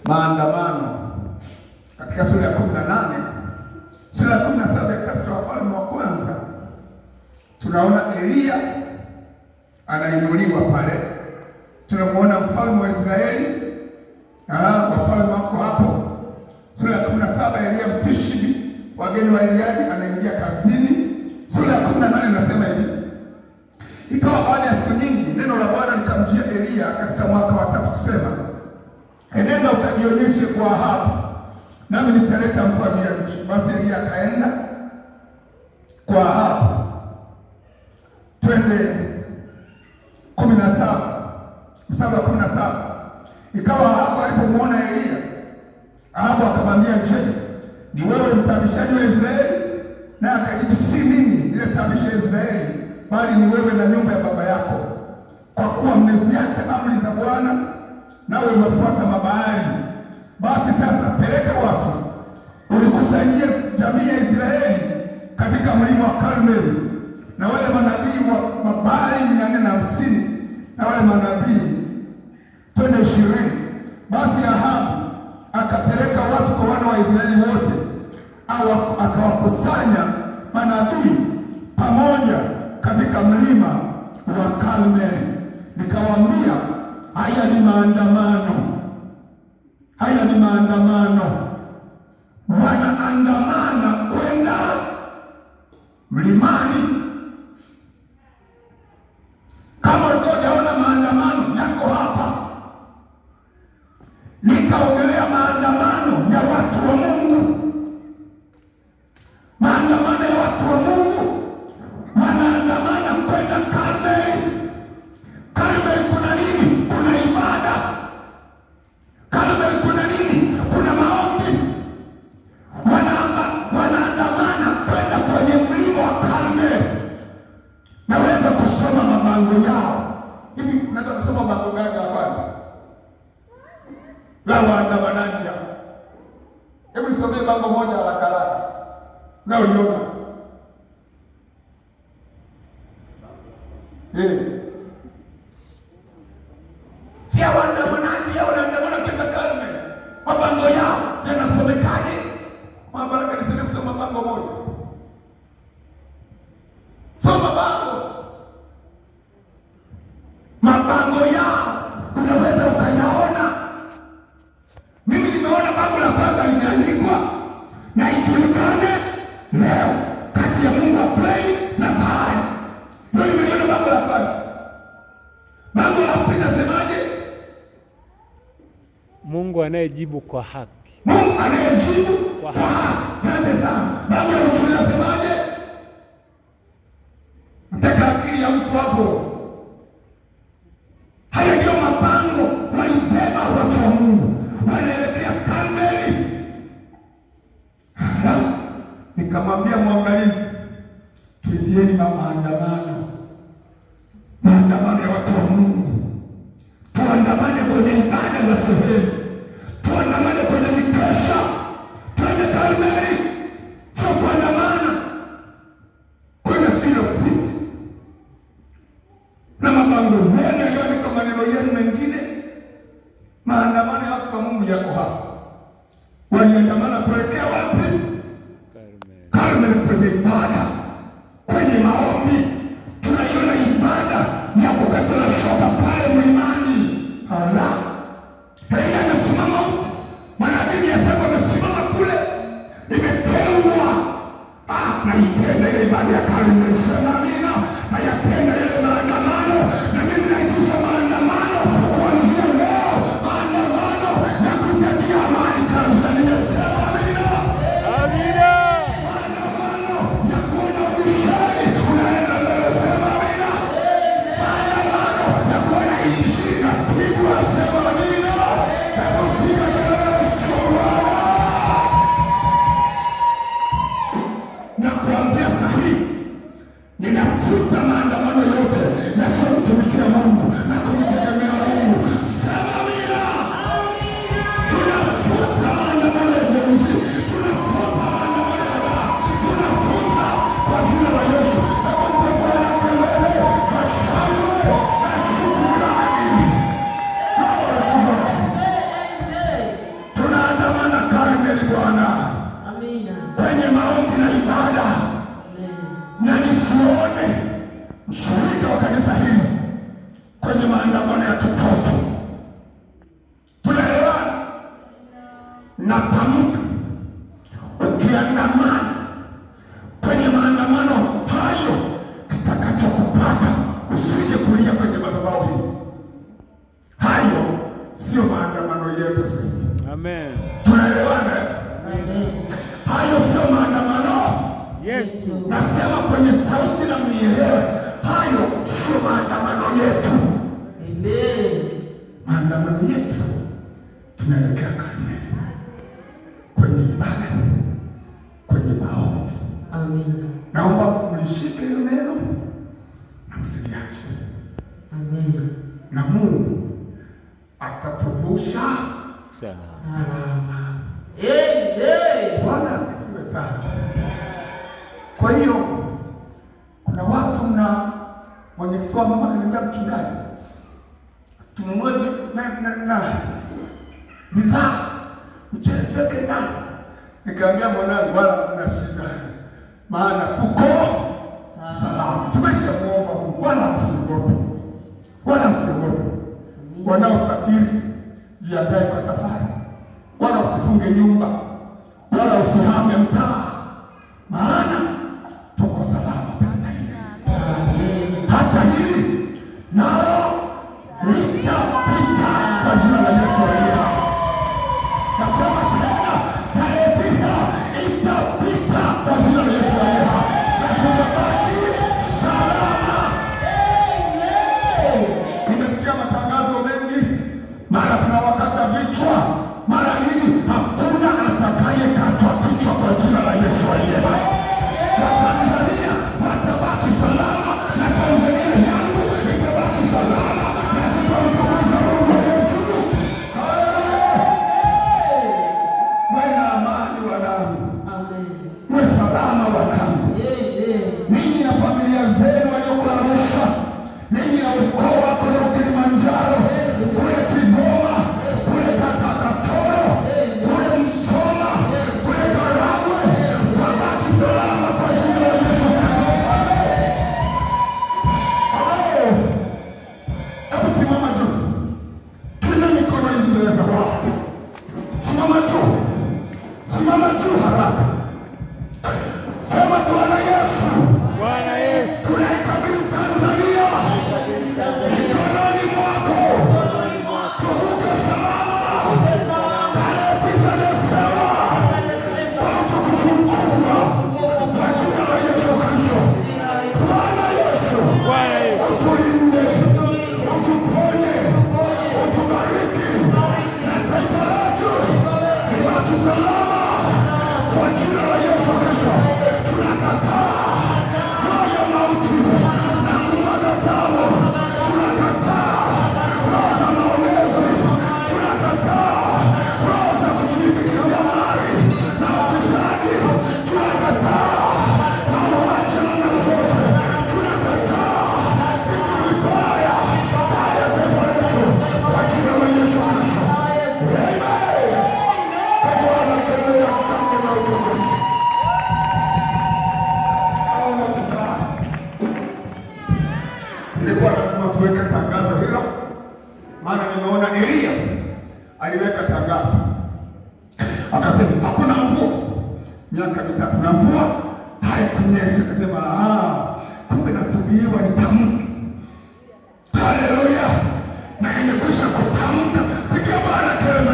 maandamano katika sura ya 18, sura ya 17 ya kitabu cha Wafalme wa Kwanza, tunaona Eliya anainuliwa pale. Tunamuona mfalme wa Israeli, wafalme wako hapo. Sura ya 17 Eliya Mtishbi, wageni wa Eliadi, anaingia kazini. Sura ya 18 inasema hivi: ikawa baada ya siku nyingi, neno la Bwana likamjia Eliya katika mwaka wa 3 kusema, enenda ukajionyeshe kwa Ahabu, nami nitaleta mvua juu ya nchi. Basi Eliya akaenda kwa Ahabu. Twende 17. Ikawa Ahabu alipomuona Eliya, Ahabu akamwambia, je, ni wewe mtabishaji wa Israeli? Naye akajibu, si mimi niliyetabisha Israeli, bali ni wewe na nyumba ya baba yako, kwa kuwa mmeziacha amri za Bwana, nawe umefuata Mabaali. Basi sasa peleka watu ulikusanyie jamii ya Israeli katika mlima wa Karmeli, na wale manabii wa Mabaali 450 na wale manabii 20. Basi Ahabu akapeleka watu kwa wana wa Israeli wote, akawakusanya manabii pamoja katika mlima wa Karmeli. Nikawaambia, haya ni maandamano, wanaandamana kwenda mlimani. Kama ulikojaona maandamano yako hapa, nikaongelea maandamano ya watu wa Mungu. Maandamano ya watu wa Mungu wanaandamana kwenda Karmeli. Karmeli kuna nini? Kuna ibada. Karmeli kuna nini? Kuna maombi. Wanaandamana kwenda kwenye mlima wa Karmeli. Naweza kusoma mabango yao hivi. Nataka kusoma bango gani la kwanza la waandamanaji? Hebu nisomee bango moja la karaka na uliona. Si waandamanaji hao wanaandamana kwenda Karmeli. Mabango yao yanasomekaje? Mabaraka niseme kusoma bango moja. Soma mabango yao, unaweza ukayaona. Mimi nimeona bango la kwanza limeandikwa, na ijulikane leo kati ya Mungu Play na Baali. Ndio nimeona bango la kwanza. Bango la pili nasemaje? Mungu anayejibu kwa haki. Mungu anayejibu kwa haki. Asante sana. Bango la pili nasemaje? Mtaka akili ya mtu hapo. Haya ndio mabango walibeba watu wa Mungu, wanaelekea Karmeli. Nikamwambia mwangalizi, tuitieni maandamano ya watu wa Mungu. Tuandamane kwenye ibada za sehemu, tuandamane kwenye mikesha, twende Karmeli. Sio kuandamana kwenda Spiro City na mabango yenu yaliyoandika maneno yenu mengine. Maandamano ya watu wa Mungu yako hapa. Waliandamana kuelekea wapi? Karmeli, kwenye ibada, kwenye maombi. Tunaiona ibada ya kukatala shoka pale mlimani. Hei amesimama, manabii asema amesimama kule, imetengwa. Naipenda ile ibada ya Karmeli. Sema amina. Nayapenda ile maandamano, na mimi naitisha maandamano kuanzia leo, maandamano ya kutakia amani Tanzania. Sema amina. Amina. Maandamano ya kuona ubishani unaenda mbele. Sema amina. Maandamano ya kuona injili inapigwa. Sema amina. Hebu piga kelele kwa Bwana. Na kuanzia sahihi ya kitoto. Tunaelewana? Natamka ukiandamana kwenye maandamano hayo, kitakachokupata usije kulia kwenye madhabahu hii. Hayo sio maandamano yetu sisi. Amen. Tunaelewana? Amen. Hayo sio maandamano yetu. Nasema kwenye sauti na mnielewe, hayo sio maandamano yetu. Amen. Maandamano yetu tunaelekea Karmeli, kwenye ibada, kwenye maombi. Amen. Naomba mlishike hilo neno na msiliache. Amen. Na Mungu atatuvusha salama. Amen. Bwana asifiwe sana. Kwa hiyo kuna watu na mwenyekiti wa mama kaniambia, mchungaji, tununue na bidhaa mchele tuweke ndani. Nikamwambia mwanangu, wala kuna shida, maana tuko salama. Tumeshamuomba Mungu, wala msiogope, wala msiogope. Wanaosafiri jiandae kwa safari, wala usifunge nyumba, wala usihame mtaa, maana tuko salama Tanzania. Hata hili nalo litapita kwa jina la Yesu aliye hai. Nasema tena, tarehe 9 itapita kwa jina la Yesu aliye hai, na tutabaki salama. Nimesikia matangazo mengi, mara tunawakata vichwa, mara nini. Hakuna atakayekatwa kichwa kwa jina la Yesu aliye hai. Watanzania watabaki salama, na Tanzania yangu itabaki salama, na tutamtukuza Mungu wetu. Mwe na amani wanangu. Amen. Mwe salama wanangu. Ninyi na familia zenu walioko Arusha, ninyi na ukoo wako leo Kilimanjaro, kule Kigoma, kule Katoro, kule Msoma, kule Karagwe, wabaki salama kwa jina la Yesu Kristo. Hebu simama juu, kila mikono mbele za Bwana. Simama juu, simama juu haraka. Sema, Bwana Yesu, Bwana Yesu, tunaikabidhi Tanzania mikononi mwako, tuvuke salama tarehe 9 Desemba kwa utukufu mkubwa wa jina la Yesu Kristo. Bwana Yesu, utulinde, utuponye, utubariki, na taifa letu libaki salama kwa jina la Yesu Kristo. Tunakataa roho ya mauti na kumwaga damu, tunakataa roho za maonevu, tunakataa roho za kujilimbikizia mali na ufisadi, tunakataa mauaji na namna zote, tunakataa vitu vibaya baada ya taifa letu kwa jina la Yesu Kristo. Amen. Bwana kelele ya shangwe na utukufu. Nilikuwa lazima tuweke tangazo hilo, maana nimeona Elia aliweka tangazo akasema hakuna mvua miaka 3, na mvua haikunyesha. Akasema kumbe nasubiriwa nitamke. Haleluya! Na imekwisha kutamka. Pigia Bwana kelele.